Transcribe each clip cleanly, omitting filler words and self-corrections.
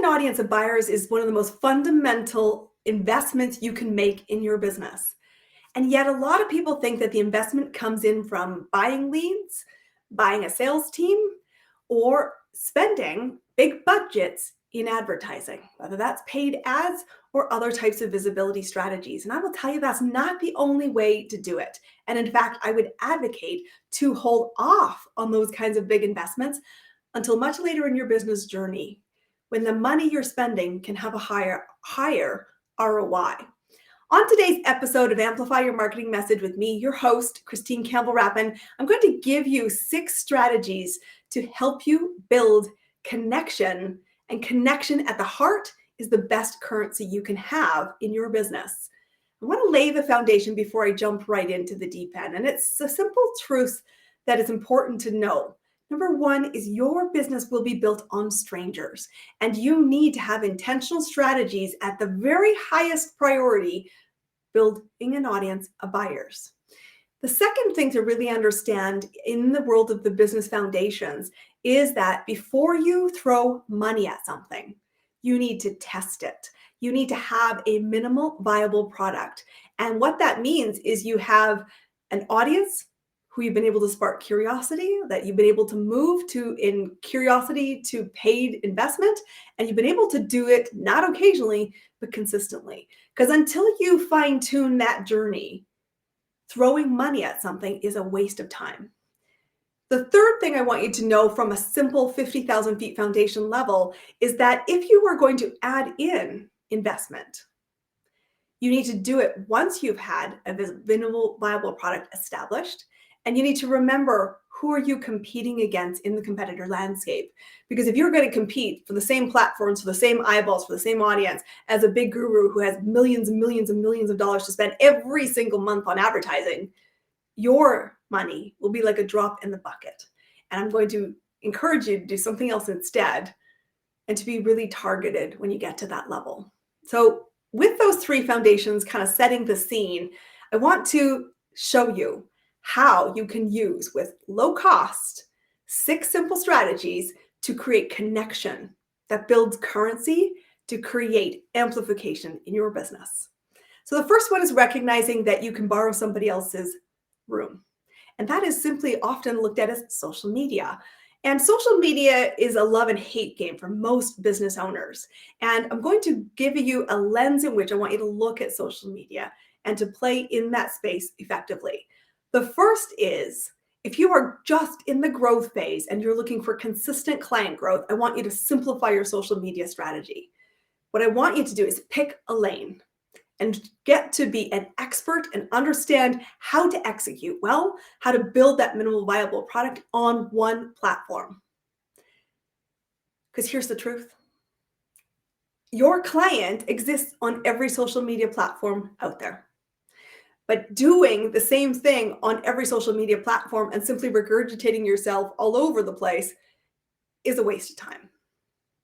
an audience of buyers is one of the most fundamental investments you can make in your business. And yet, a lot of people think that the investment comes in from buying leads, buying a sales team, or spending big budgets in advertising, whether that's paid ads or other types of visibility strategies. And I will tell you that's not the only way to do it. And in fact, I would advocate to hold off on those kinds of big investments until much later in your business journey, when the money you're spending can have a higher ROI. On today's episode of Amplify Your Marketing Message with me, your host, Christine Campbell Rapin, I'm going to give you 6 strategies to help you build connection. And connection at the heart is the best currency you can have in your business. I want to lay the foundation before I jump right into the deep end. And it's a simple truth that is important to know. Number 1 is your business will be built on strangers, and you need to have intentional strategies at the very highest priority, building an audience of buyers. The second thing to really understand in the world of the business foundations is that before you throw money at something, you need to test it. You need to have a minimal viable product. And what that means is you have an audience who you've been able to spark curiosity, that you've been able to move to in curiosity to paid investment, and you've been able to do it not occasionally, but consistently. Because until you fine-tune that journey, throwing money at something is a waste of time. The third thing I want you to know from a simple 50,000 feet foundation level is that if you are going to add in investment, you need to do it once you've had a minimal viable product established. And you need to remember, who are you competing against in the competitor landscape? Because if you're going to compete for the same platforms, for the same eyeballs, for the same audience as a big guru who has millions and millions and millions of dollars to spend every single month on advertising, your money will be like a drop in the bucket. And I'm going to encourage you to do something else instead and to be really targeted when you get to that level. So with those 3 foundations kind of setting the scene, I want to show you how you can use, with low cost, 6 simple strategies to create connection that builds currency to create amplification in your business. So the first one is recognizing that you can borrow somebody else's room. And that is simply often looked at as social media. And social media is a love and hate game for most business owners. And I'm going to give you a lens in which I want you to look at social media and to play in that space effectively. The first is, if you are just in the growth phase and you're looking for consistent client growth, I want you to simplify your social media strategy. What I want you to do is pick a lane and get to be an expert and understand how to execute well, how to build that minimal viable product on one platform. Because here's the truth. Your client exists on every social media platform out there. But doing the same thing on every social media platform and simply regurgitating yourself all over the place is a waste of time.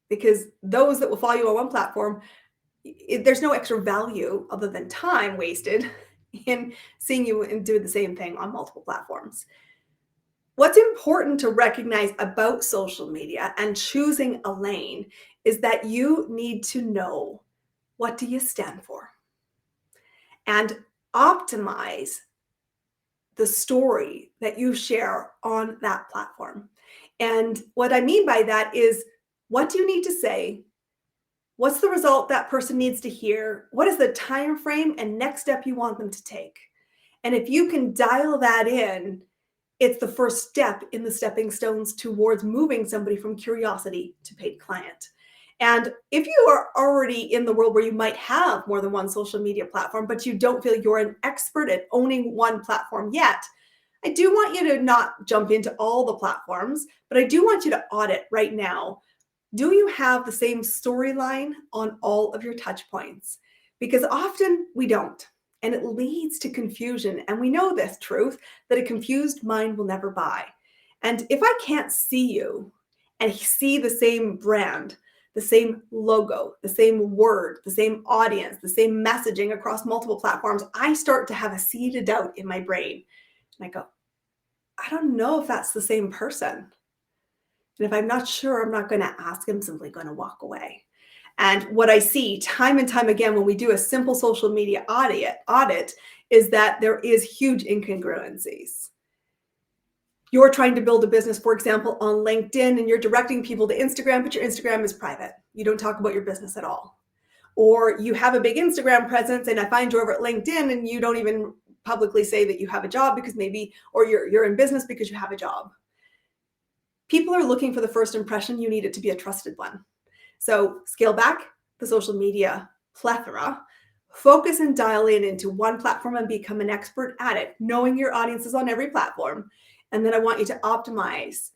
Because those that will follow you on one platform, there's no extra value other than time wasted in seeing you and doing the same thing on multiple platforms. What's important to recognize about social media and choosing a lane is that you need to know, what do you stand for? And optimize the story that you share on that platform. And what I mean by that is, what do you need to say? What's the result that person needs to hear? What is the time frame and next step you want them to take? And if you can dial that in, it's the first step in the stepping stones towards moving somebody from curiosity to paid client. And if you are already in the world where you might have more than one social media platform, but you don't feel you're an expert at owning one platform yet, I do want you to not jump into all the platforms, but I do want you to audit right now. Do you have the same storyline on all of your touch points? Because often we don't, and it leads to confusion. And we know this truth, that a confused mind will never buy. And if I can't see you and see the same brand, the same logo, the same word, the same audience, the same messaging across multiple platforms, I start to have a seed of doubt in my brain. And I go, I don't know if that's the same person. And if I'm not sure, I'm not going to ask. I'm simply going to walk away. And what I see time and time again when we do a simple social media audit is that there is huge incongruencies. You're trying to build a business, for example, on LinkedIn, and you're directing people to Instagram, but your Instagram is private. You don't talk about your business at all. Or you have a big Instagram presence, and I find you over at LinkedIn and you don't even publicly say that you have a job because maybe, or you're in business because you have a job. People are looking for the first impression. You need it to be a trusted one. So scale back the social media plethora, focus and dial in into one platform and become an expert at it, knowing your audience is on every platform. And then I want you to optimize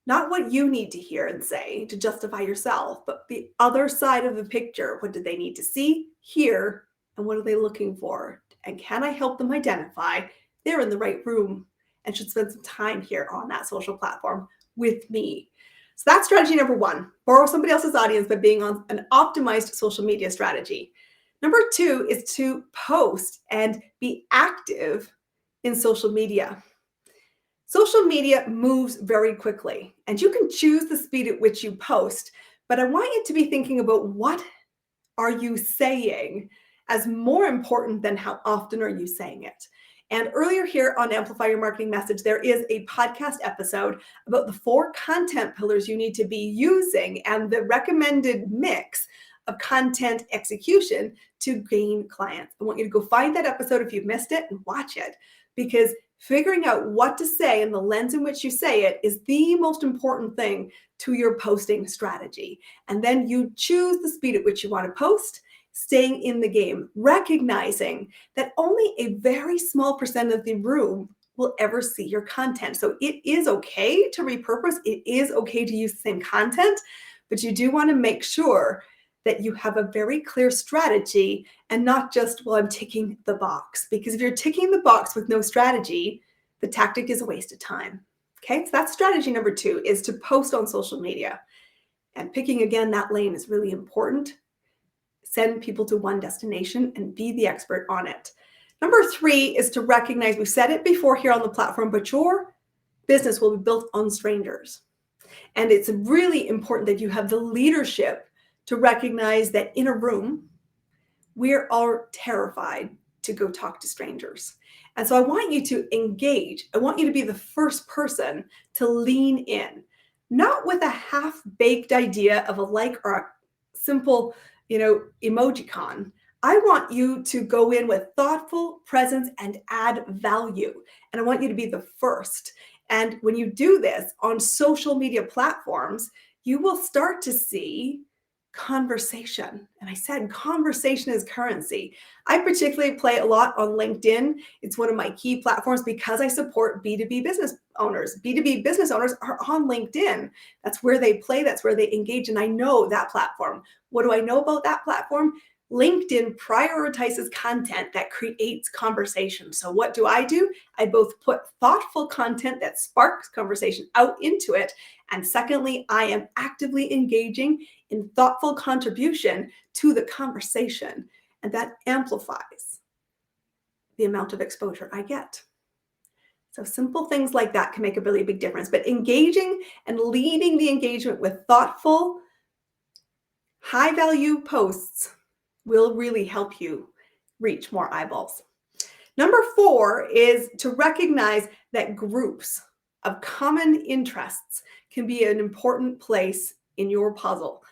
not what you need to hear and say to justify yourself, but the other side of the picture. What do they need to see, hear, and what are they looking for? And can I help them identify they're in the right room and should spend some time here on that social platform with me? So that's strategy number one, borrow somebody else's audience by being on an optimized social media strategy. Number two is to post and be active in social media. Social media moves very quickly, and you can choose the speed at which you post, but I want you to be thinking about what are you saying as more important than how often are you saying it. And earlier here on Amplify Your Marketing Message, there is a podcast episode about the 4 content pillars you need to be using and the recommended mix of content execution to gain clients. I want you to go find that episode if you've missed it and watch it, because figuring out what to say and the lens in which you say it is the most important thing to your posting strategy. And then you choose the speed at which you want to post, staying in the game, recognizing that only a very small percent of the room will ever see your content. So it is okay to repurpose. It is okay to use the same content, but you do want to make sure that you have a very clear strategy and not just, well, I'm ticking the box. Because if you're ticking the box with no strategy, the tactic is a waste of time. Okay, so that's strategy number 2, is to post on social media. And picking, again, that lane is really important. Send people to one destination and be the expert on it. Number 3 is to recognize, we've said it before here on the platform, but your business will be built on strangers. And it's really important that you have the leadership to recognize that in a room, we're all terrified to go talk to strangers. And so I want you to engage. I want you to be the first person to lean in, not with a half-baked idea of a like or a simple, emojicon. I want you to go in with thoughtful presence and add value. And I want you to be the first. And when you do this on social media platforms, you will start to see conversation. And I said, conversation is currency. I particularly play a lot on LinkedIn. It's one of my key platforms because I support B2B business owners. B2B business owners are on LinkedIn. That's where they play. That's where they engage. And I know that platform. What do I know about that platform? LinkedIn prioritizes content that creates conversation. So what do? I both put thoughtful content that sparks conversation out into it. And secondly, I am actively engaging in thoughtful contribution to the conversation. And that amplifies the amount of exposure I get. So simple things like that can make a really big difference. But engaging and leading the engagement with thoughtful, high-value posts will really help you reach more eyeballs. Number 4 is to recognize that groups of common interests can be an important place in your puzzle.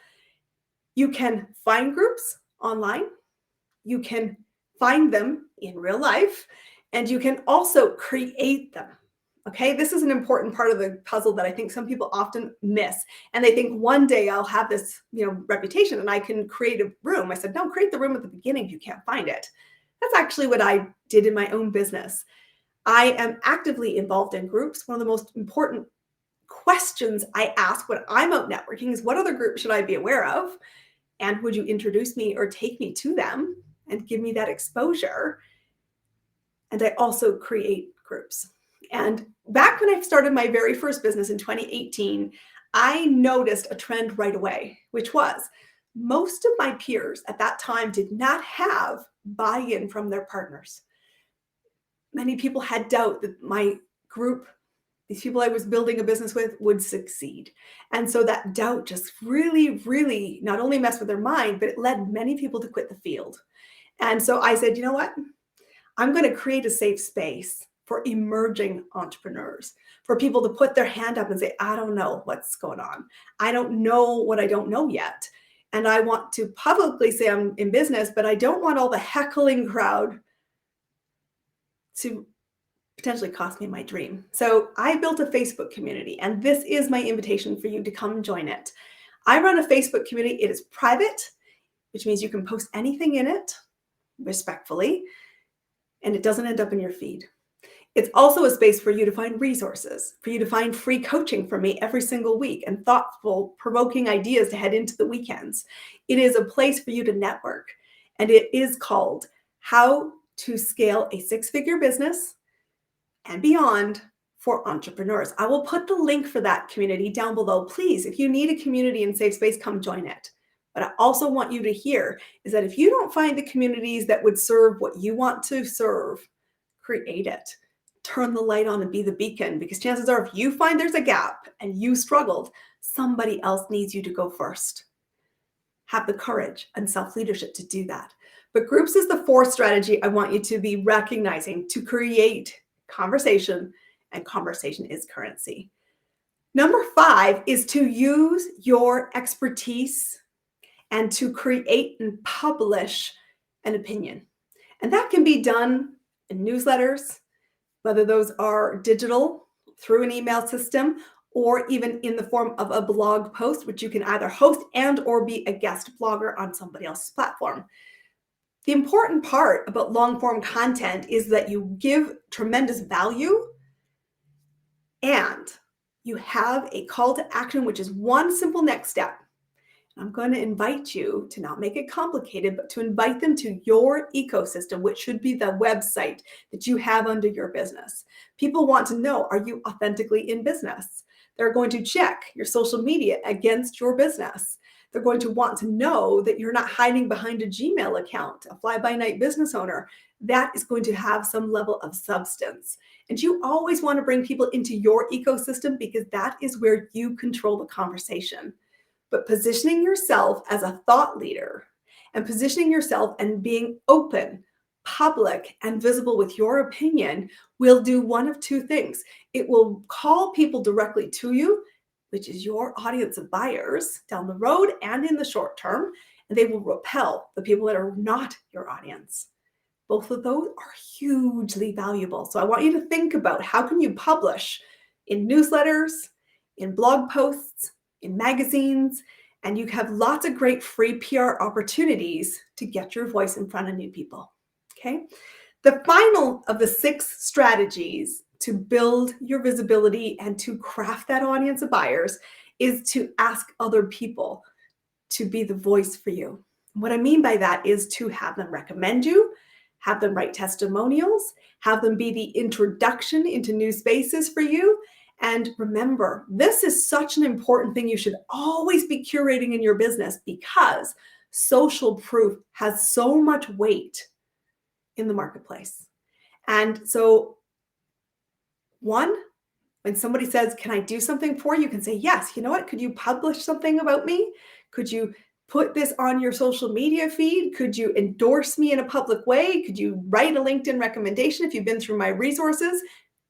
You can find groups online, you can find them in real life, and you can also create them. Okay, this is an important part of the puzzle that I think some people often miss. And they think one day I'll have this, reputation and I can create a room. I said, no, create the room at the beginning if you can't find it. That's actually what I did in my own business. I am actively involved in groups. One of the most important questions I ask when I'm out networking is, what other groups should I be aware of? And would you introduce me or take me to them and give me that exposure? And I also create groups. And back when I started my very first business in 2018, I noticed a trend right away, which was most of my peers at that time did not have buy-in from their partners. Many people had doubt that my group these people I was building a business with would succeed. And so that doubt just really, really not only messed with their mind, but it led many people to quit the field. And so I said, you know what? I'm going to create a safe space for emerging entrepreneurs, for people to put their hand up and say, I don't know what's going on. I don't know what I don't know yet. And I want to publicly say I'm in business, but I don't want all the heckling crowd to potentially cost me my dream. So I built a Facebook community, and this is my invitation for you to come join it. I run a Facebook community. It is private, which means you can post anything in it respectfully, and it doesn't end up in your feed. It's also a space for you to find resources, for you to find free coaching from me every single week and thoughtful, provoking ideas to head into the weekends. It is a place for you to network, and it is called How to Scale a Six-Figure Business and Beyond for Entrepreneurs. I will put the link for that community down below. Please, if you need a community and safe space, come join it. But I also want you to hear is that if you don't find the communities that would serve what you want to serve, create it. Turn the light on and be the beacon, because chances are if you find there's a gap and you struggled, somebody else needs you to go first. Have the courage and self-leadership to do that. But groups is the fourth strategy I want you to be recognizing to create conversation, and conversation is currency. Number 5 is to use your expertise and to create and publish an opinion. And that can be done in newsletters, whether those are digital through an email system, or even in the form of a blog post, which you can either host and or be a guest blogger on somebody else's platform. The important part about long form content is that you give tremendous value and you have a call to action, which is one simple next step. I'm going to invite you to not make it complicated, but to invite them to your ecosystem, which should be the website that you have under your business. People want to know, are you authentically in business? They're going to check your social media against your business. They're going to want to know that you're not hiding behind a Gmail account, a fly-by-night business owner. That is going to have some level of substance. And you always want to bring people into your ecosystem because that is where you control the conversation. But positioning yourself as a thought leader and positioning yourself and being open, public, and visible with your opinion will do one of two things. It will call people directly to you, which is your audience of buyers down the road and in the short term, and they will repel the people that are not your audience. Both of those are hugely valuable. So I want you to think about how can you publish in newsletters, in blog posts, in magazines, and you have lots of great free PR opportunities to get your voice in front of new people. Okay. The final of the 6 strategies to build your visibility and to craft that audience of buyers is to ask other people to be the voice for you. What I mean by that is to have them recommend you, have them write testimonials, have them be the introduction into new spaces for you. And remember, this is such an important thing you should always be curating in your business because social proof has so much weight in the marketplace. And so, one, when somebody says, can I do something for you? You can say, yes. You know what? Could you publish something about me? Could you put this on your social media feed? Could you endorse me in a public way? Could you write a LinkedIn recommendation if you've been through my resources,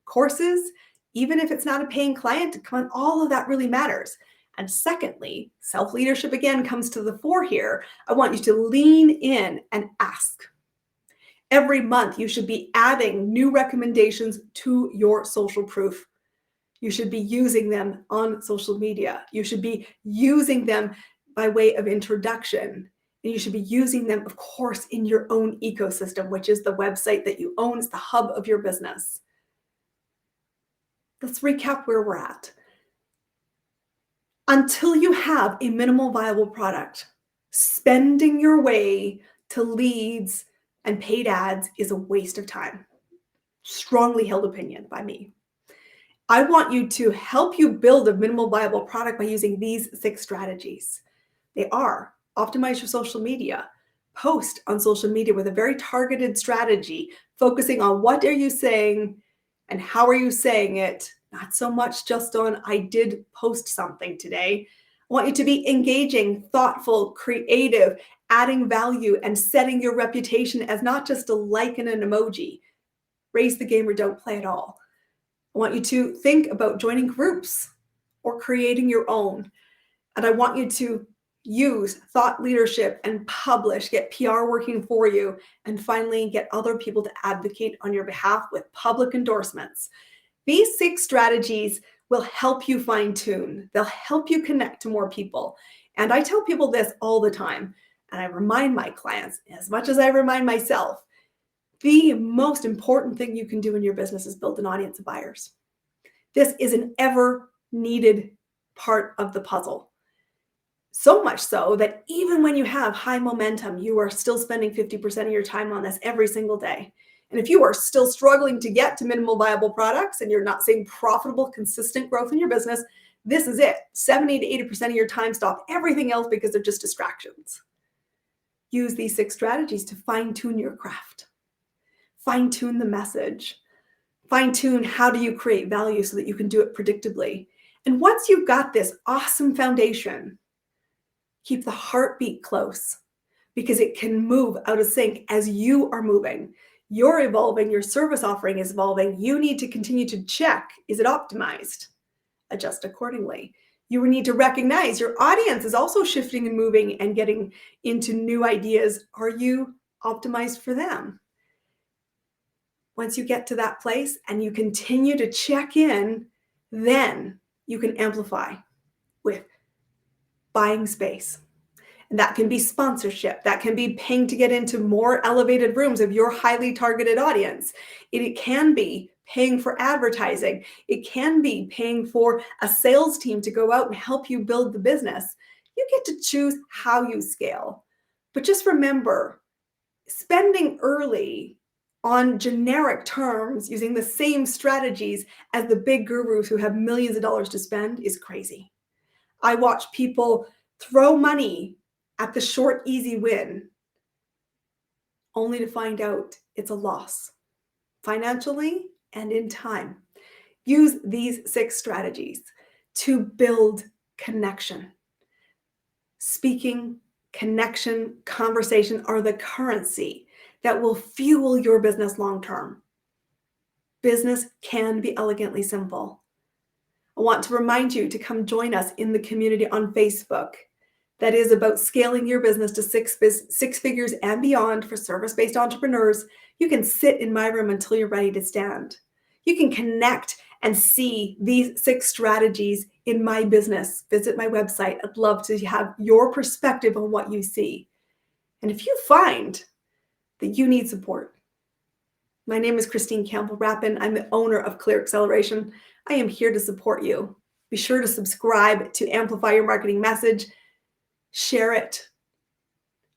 courses? Even if it's not a paying client, come on, all of that really matters. And secondly, self-leadership again comes to the fore here. I want you to lean in and ask. Every month, you should be adding new recommendations to your social proof. You should be using them on social media. You should be using them by way of introduction. And you should be using them, of course, in your own ecosystem, which is the website that you own. It's the hub of your business. Let's recap where we're at. Until you have a minimal viable product, spending your way to leads and paid ads is a waste of time. Strongly held opinion by me. I want you to help you build a minimal viable product by using these 6 strategies. They are optimize your social media, post on social media with a very targeted strategy, focusing on what are you saying and how are you saying it, not so much just on, I did post something today. I want you to be engaging, thoughtful, creative, adding value, and setting your reputation as not just a like and an emoji. Raise the game or don't play at all. I want you to think about joining groups or creating your own. And I want you to use thought leadership and publish, get PR working for you, and finally get other people to advocate on your behalf with public endorsements. These 6 strategies will help you fine tune. They'll help you connect to more people. And I tell people this all the time, and I remind my clients as much as I remind myself, the most important thing you can do in your business is build an audience of buyers. This is an ever needed part of the puzzle. So much so that even when you have high momentum, you are still spending 50% of your time on this every single day. And if you are still struggling to get to minimal viable products and you're not seeing profitable, consistent growth in your business, this is it. 70 to 80% of your time, stop everything else because they're just distractions. Use these 6 strategies to fine-tune your craft. Fine-tune the message. Fine-tune how do you create value so that you can do it predictably. And once you've got this awesome foundation, keep the heartbeat close because it can move out of sync as you are moving. You're evolving, your service offering is evolving. You need to continue to check, is it optimized? Adjust accordingly. You need to recognize your audience is also shifting and moving and getting into new ideas. Are you optimized for them? Once you get to that place and you continue to check in, then you can amplify with buying space. And that can be sponsorship. That can be paying to get into more elevated rooms of your highly targeted audience. It can be paying for advertising. It can be paying for a sales team to go out and help you build the business. You get to choose how you scale. But just remember, spending early on generic terms using the same strategies as the big gurus who have millions of dollars to spend is crazy. I watch people throw money at the short, easy win, only to find out it's a loss, financially and in time. Use these 6 strategies to build connection. Speaking, connection, conversation are the currency that will fuel your business long-term. Business can be elegantly simple. I want to remind you to come join us in the community on Facebook. That is about scaling your business to 6 figures and beyond for service-based entrepreneurs. You can sit in my room until you're ready to stand. You can connect and see these 6 strategies in my business. Visit my website. I'd love to have your perspective on what you see. And if you find that you need support, my name is Christine Campbell Rapin. I'm the owner of Clear Acceleration. I am here to support you. Be sure to subscribe to amplify your marketing message. Share it.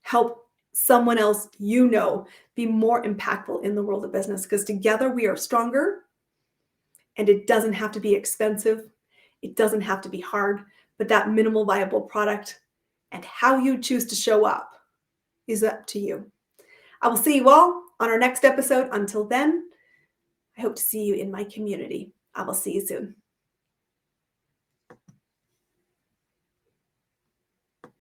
Help someone else you know be more impactful in the world of business, because together we are stronger. And it doesn't have to be expensive. It doesn't have to be hard, but that minimal viable product and how you choose to show up is up to you. I will see you all on our next episode. Until then, I hope to see you in my community. I will see you soon.